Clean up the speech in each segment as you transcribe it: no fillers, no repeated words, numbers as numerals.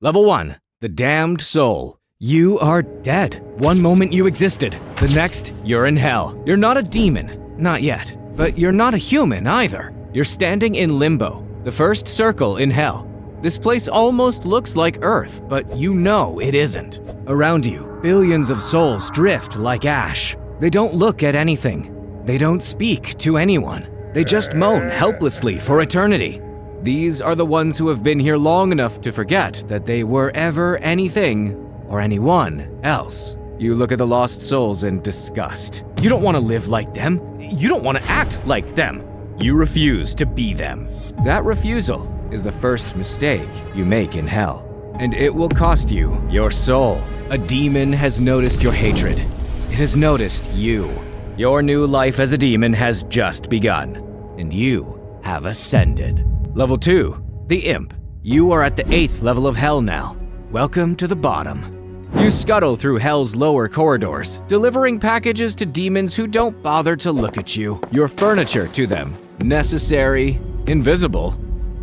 Level 1. The Damned Soul. You are dead. One moment you existed, the next you're in hell. You're not a demon, not yet, but you're not a human either. You're standing in limbo, the first circle in hell. This place almost looks like Earth, but you know it isn't. Around you, billions of souls drift like ash. They don't look at anything. They don't speak to anyone. They just moan helplessly for eternity. These are the ones who have been here long enough to forget that they were ever anything or anyone else. You look at the lost souls in disgust. You don't want to live like them. You don't want to act like them. You refuse to be them. That refusal is the first mistake you make in hell, and it will cost you your soul. A demon has noticed your hatred. It has noticed you. Your new life as a demon has just begun, and you have ascended. Level 2, the Imp. You are at the 8th level of hell now. Welcome to the bottom. You scuttle through hell's lower corridors, delivering packages to demons who don't bother to look at you. You're furniture to them. Necessary, invisible,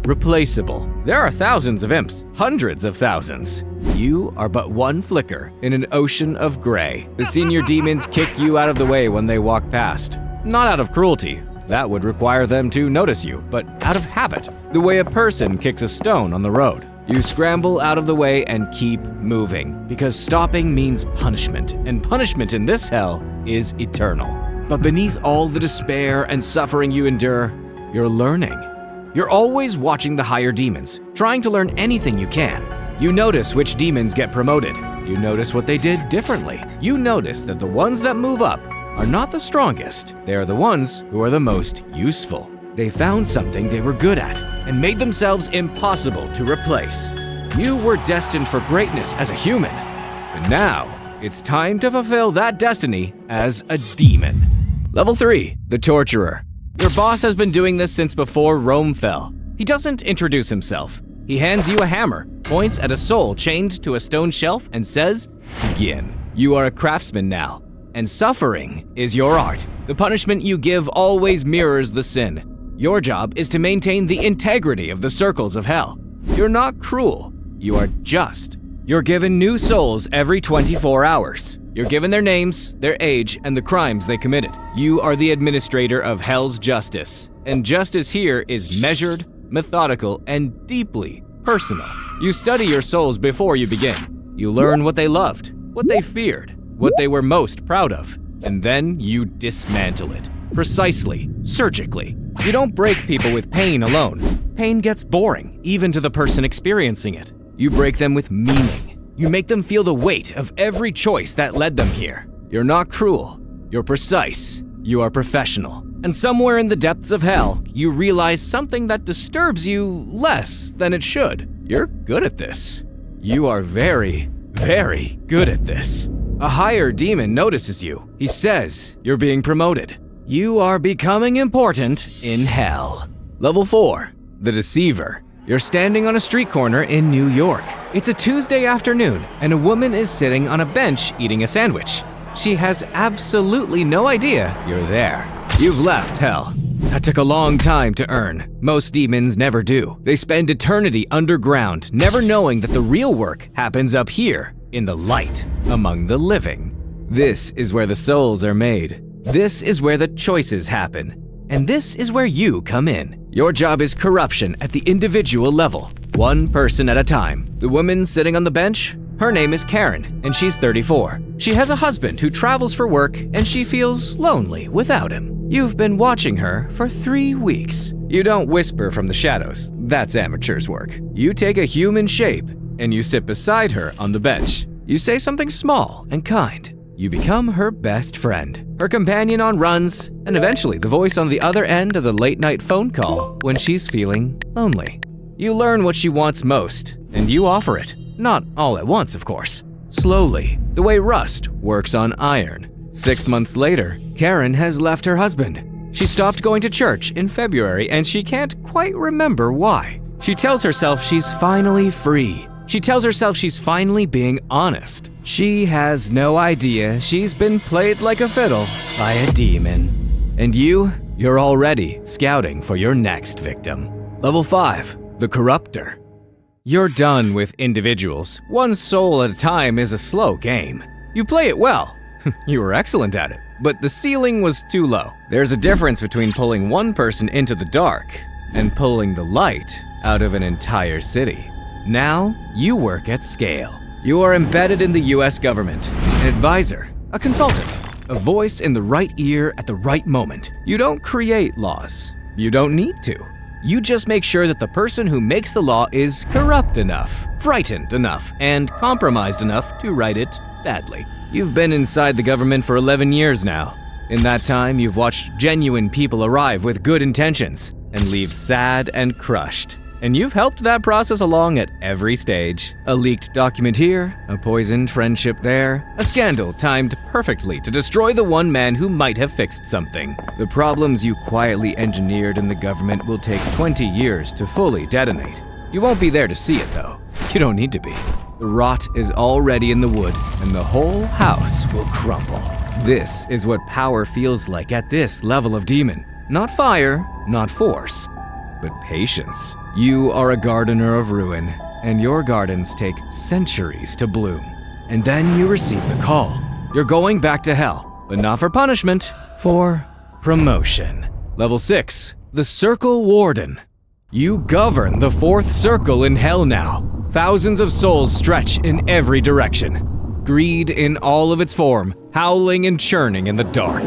replaceable. There are thousands of imps, hundreds of thousands. You are but one flicker in an ocean of gray. The senior demons kick you out of the way when they walk past. Not out of cruelty. That would require them to notice you, but out of habit, the way a person kicks a stone on the road. You scramble out of the way and keep moving, because stopping means punishment, and punishment in this hell is eternal. But beneath all the despair and suffering you endure, you're learning. You're always watching the higher demons, trying to learn anything you can. You notice which demons get promoted. You notice what they did differently. You notice that the ones that move up are not the strongest. They are the ones who are the most useful. They found something they were good at and made themselves impossible to replace. You were destined for greatness as a human, and now it's time to fulfill that destiny as a demon. Level 3, the Torturer. Your boss has been doing this since before Rome fell. He doesn't introduce himself. He hands you a hammer, points at a soul chained to a stone shelf, and says, "Begin." You are a craftsman now, and suffering is your art. The punishment you give always mirrors the sin. Your job is to maintain the integrity of the circles of hell. You're not cruel, you are just. You're given new souls every 24 hours. You're given their names, their age, and the crimes they committed. You are the administrator of hell's justice, and justice here is measured, methodical, and deeply personal. You study your souls before you begin. You learn what they loved, what they feared, what they were most proud of, and then you dismantle it. Precisely, surgically. You don't break people with pain alone. Pain gets boring, even to the person experiencing it. You break them with meaning. You make them feel the weight of every choice that led them here. You're not cruel. You're precise. You are professional. And somewhere in the depths of hell, you realize something that disturbs you less than it should. You're good at this. You are very, very good at this. A higher demon notices you. He says you're being promoted. You are becoming important in hell. Level 4, the Deceiver. You're standing on a street corner in New York. It's a Tuesday afternoon, and a woman is sitting on a bench eating a sandwich. She has absolutely no idea you're there. You've left hell. That took a long time to earn. Most demons never do. They spend eternity underground, never knowing that the real work happens up here, in the light, among the living. This is where the souls are made. This is where the choices happen. And this is where you come in. Your job is corruption at the individual level, one person at a time. The woman sitting on the bench, her name is Karen, and she's 34. She has a husband who travels for work, and she feels lonely without him. You've been watching her for 3 weeks. You don't whisper from the shadows. That's amateur's work. You take a human shape, and you sit beside her on the bench. You say something small and kind. You become her best friend, her companion on runs, and eventually the voice on the other end of the late-night phone call when she's feeling lonely. You learn what she wants most, and you offer it. Not all at once, of course. Slowly, the way rust works on iron. 6 months later, Karen has left her husband. She stopped going to church in February, and she can't quite remember why. She tells herself she's finally free. She tells herself she's finally being honest. She has no idea she's been played like a fiddle by a demon. And you're already scouting for your next victim. Level 5, the Corruptor. You're done with individuals. One soul at a time is a slow game. You play it well. You were excellent at it. But the ceiling was too low. There's a difference between pulling one person into the dark and pulling the light out of an entire city. Now, you work at scale. You are embedded in the US government, an advisor, a consultant, a voice in the right ear at the right moment. You don't create laws. You don't need to. You just make sure that the person who makes the law is corrupt enough, frightened enough, and compromised enough to write it badly. You've been inside the government for 11 years now. In that time, you've watched genuine people arrive with good intentions and leave sad and crushed. And you've helped that process along at every stage. A leaked document here, a poisoned friendship there, a scandal timed perfectly to destroy the one man who might have fixed something. The problems you quietly engineered in the government will take 20 years to fully detonate. You won't be there to see it though. You don't need to be. The rot is already in the wood, and the whole house will crumble. This is what power feels like at this level of demon. Not fire, not force, but patience. You are a gardener of ruin, and your gardens take centuries to bloom. And then you receive the call. You're going back to hell, but not for punishment, for promotion. Level 6, the Circle Warden. You govern the 4th circle in hell now. Thousands of souls stretch in every direction. Greed in all of its form, howling and churning in the dark.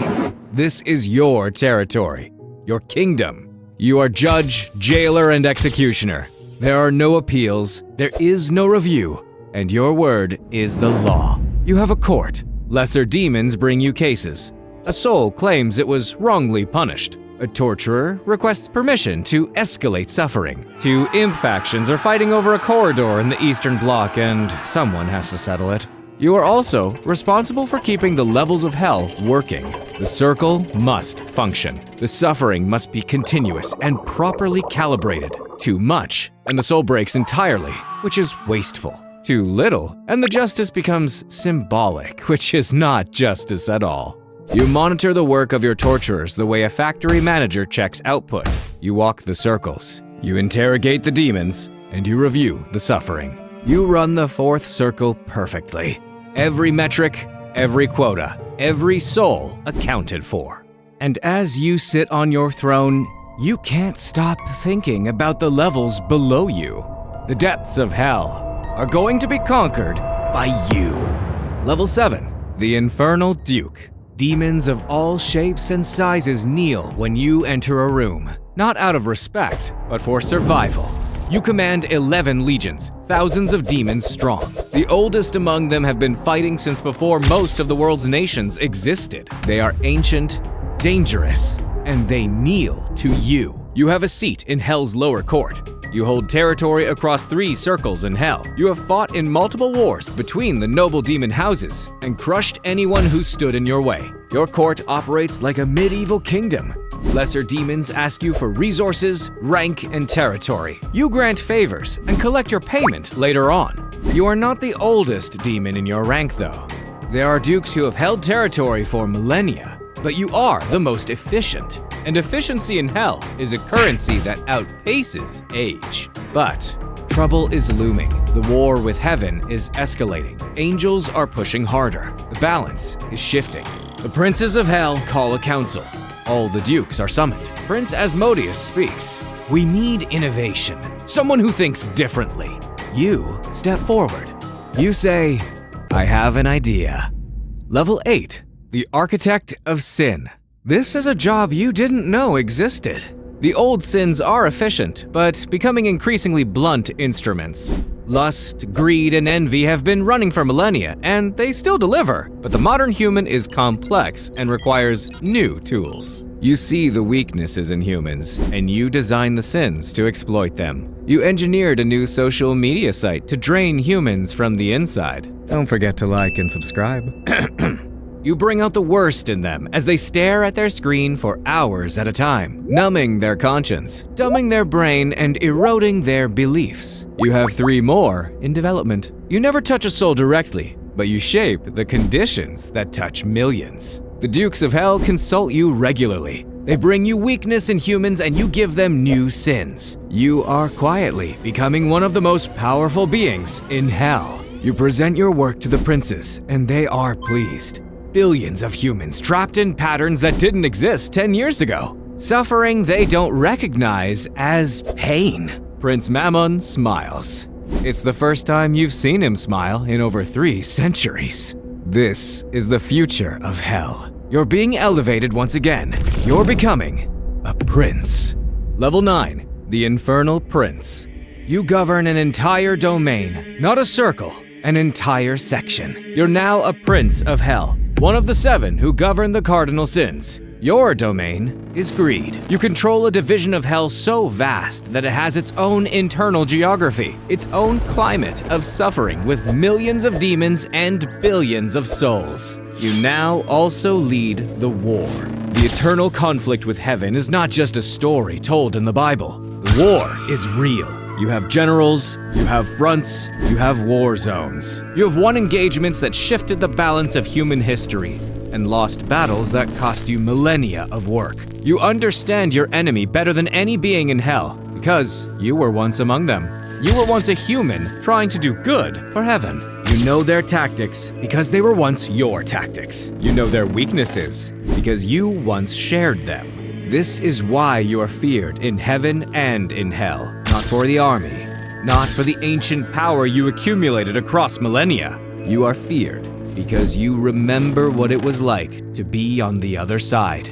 This is your territory, your kingdom. You are judge, jailer, and executioner. There are no appeals, there is no review, and your word is the law. You have a court. Lesser demons bring you cases. A soul claims it was wrongly punished. A torturer requests permission to escalate suffering. 2 imp factions are fighting over a corridor in the Eastern Bloc, and someone has to settle it. You are also responsible for keeping the levels of hell working. The circle must function. The suffering must be continuous and properly calibrated. Too much, and the soul breaks entirely, which is wasteful. Too little, and the justice becomes symbolic, which is not justice at all. You monitor the work of your torturers the way a factory manager checks output. You walk the circles, you interrogate the demons, and you review the suffering. You run the 4th circle perfectly. Every metric, every quota, every soul accounted for. And as you sit on your throne, you can't stop thinking about the levels below you. The depths of hell are going to be conquered by you. Level 7, the Infernal Duke. Demons of all shapes and sizes kneel when you enter a room, not out of respect, but for survival. You command 11 legions, thousands of demons strong. The oldest among them have been fighting since before most of the world's nations existed. They are ancient, dangerous, and they kneel to you. You have a seat in Hell's lower court. You hold territory across 3 circles in Hell. You have fought in multiple wars between the noble demon houses and crushed anyone who stood in your way. Your court operates like a medieval kingdom. Lesser demons ask you for resources, rank, and territory. You grant favors and collect your payment later on. You are not the oldest demon in your rank, though. There are dukes who have held territory for millennia, but you are the most efficient. And efficiency in Hell is a currency that outpaces age. But trouble is looming. The war with heaven is escalating. Angels are pushing harder. The balance is shifting. The princes of Hell call a council. All the dukes are summoned. Prince Asmodeus speaks. We need innovation. Someone who thinks differently. You step forward. You say, I have an idea. Level 8, the Architect of Sin. This is a job you didn't know existed. The old sins are efficient, but becoming increasingly blunt instruments. Lust, greed, and envy have been running for millennia, and they still deliver, but the modern human is complex and requires new tools. You see the weaknesses in humans, and you design the sins to exploit them. You engineered a new social media site to drain humans from the inside. Don't forget to like and subscribe. You bring out the worst in them as they stare at their screen for hours at a time, numbing their conscience, dumbing their brain, and eroding their beliefs. You have 3 more in development. You never touch a soul directly, but you shape the conditions that touch millions. The Dukes of Hell consult you regularly. They bring you weakness in humans and you give them new sins. You are quietly becoming one of the most powerful beings in hell. You present your work to the princes and they are pleased. Billions of humans trapped in patterns that didn't exist 10 years ago. Suffering they don't recognize as pain. Prince Mammon smiles. It's the first time you've seen him smile in over 3 centuries. This is the future of hell. You're being elevated once again. You're becoming a prince. Level 9, the Infernal Prince. You govern an entire domain, not a circle, an entire section. You're now a prince of hell, one of the 7 who govern the cardinal sins. Your domain is greed. You control a division of hell so vast that it has its own internal geography, its own climate of suffering with millions of demons and billions of souls. You now also lead the war. The eternal conflict with heaven is not just a story told in the Bible. The war is real. You have generals, you have fronts, you have war zones. You have won engagements that shifted the balance of human history and lost battles that cost you millennia of work. You understand your enemy better than any being in hell because you were once among them. You were once a human trying to do good for heaven. You know their tactics because they were once your tactics. You know their weaknesses because you once shared them. This is why you are feared in heaven and in hell. Not for the army, not for the ancient power you accumulated across millennia. You are feared because you remember what it was like to be on the other side,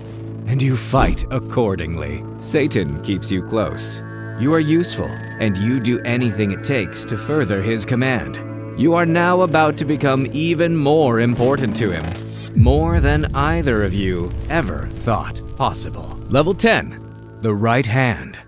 and you fight accordingly. Satan keeps you close. You are useful, and you do anything it takes to further his command. You are now about to become even more important to him, more than either of you ever thought possible. Level 10, the right hand.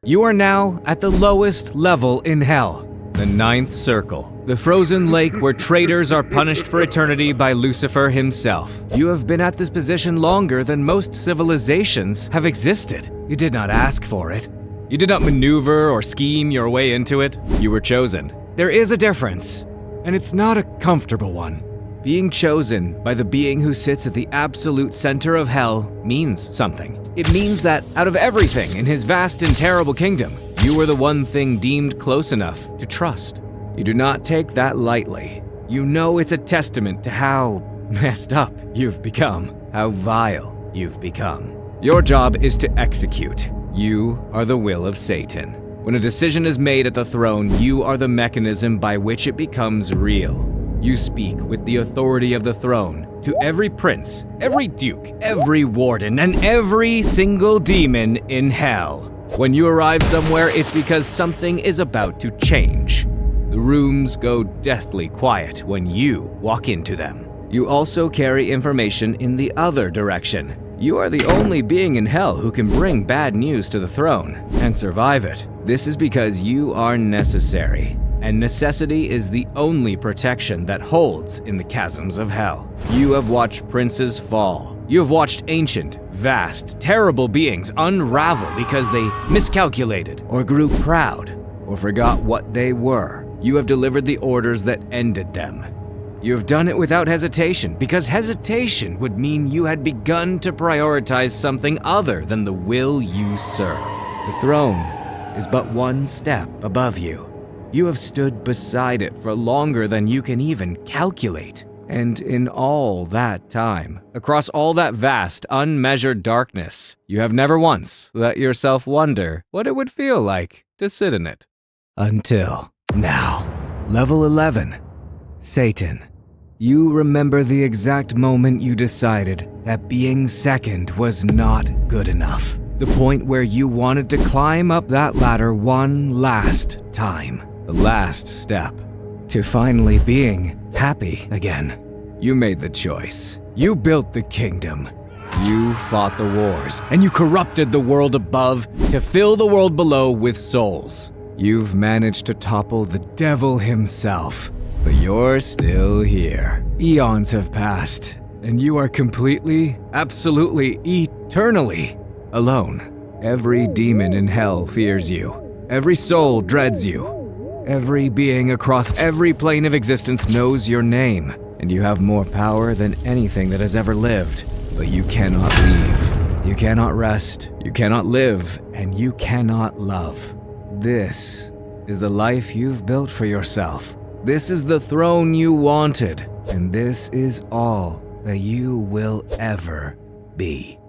You are now at the lowest level in hell, the 9th circle, the frozen lake where traitors are punished for eternity by Lucifer himself. You have been at this position longer than most civilizations have existed. You did not ask for it. You did not maneuver or scheme your way into it. You were chosen. There is a difference, and it's not a comfortable one. Being chosen by the being who sits at the absolute center of hell means something. It means that out of everything in his vast and terrible kingdom, you were the one thing deemed close enough to trust. You do not take that lightly. You know it's a testament to how messed up you've become, how vile you've become. Your job is to execute. You are the will of Satan. When a decision is made at the throne, you are the mechanism by which it becomes real. You speak with the authority of the throne to every prince, every duke, every warden, and every single demon in hell. When you arrive somewhere, it's because something is about to change. The rooms go deathly quiet when you walk into them. You also carry information in the other direction. You are the only being in hell who can bring bad news to the throne and survive it. This is because you are necessary. And necessity is the only protection that holds in the chasms of hell. You have watched princes fall. You have watched ancient, vast, terrible beings unravel because they miscalculated or grew proud or forgot what they were. You have delivered the orders that ended them. You have done it without hesitation because hesitation would mean you had begun to prioritize something other than the will you serve. The throne is but one step above you. You have stood beside it for longer than you can even calculate. And in all that time, across all that vast, unmeasured darkness, you have never once let yourself wonder what it would feel like to sit in it. Until now. Level 11. Satan. You remember the exact moment you decided that being second was not good enough. The point where you wanted to climb up that ladder one last time. The last step to finally being happy again. You made the choice. You built the kingdom. You fought the wars, and you corrupted the world above to fill the world below with souls. You've managed to topple the devil himself, but you're still here. Eons have passed, and you are completely, absolutely, eternally alone. Every demon in hell fears you. Every soul dreads you. Every being across every plane of existence knows your name, and you have more power than anything that has ever lived, but you cannot leave. You cannot rest, you cannot live, and you cannot love. This is the life you've built for yourself. This is the throne you wanted, and this is all that you will ever be.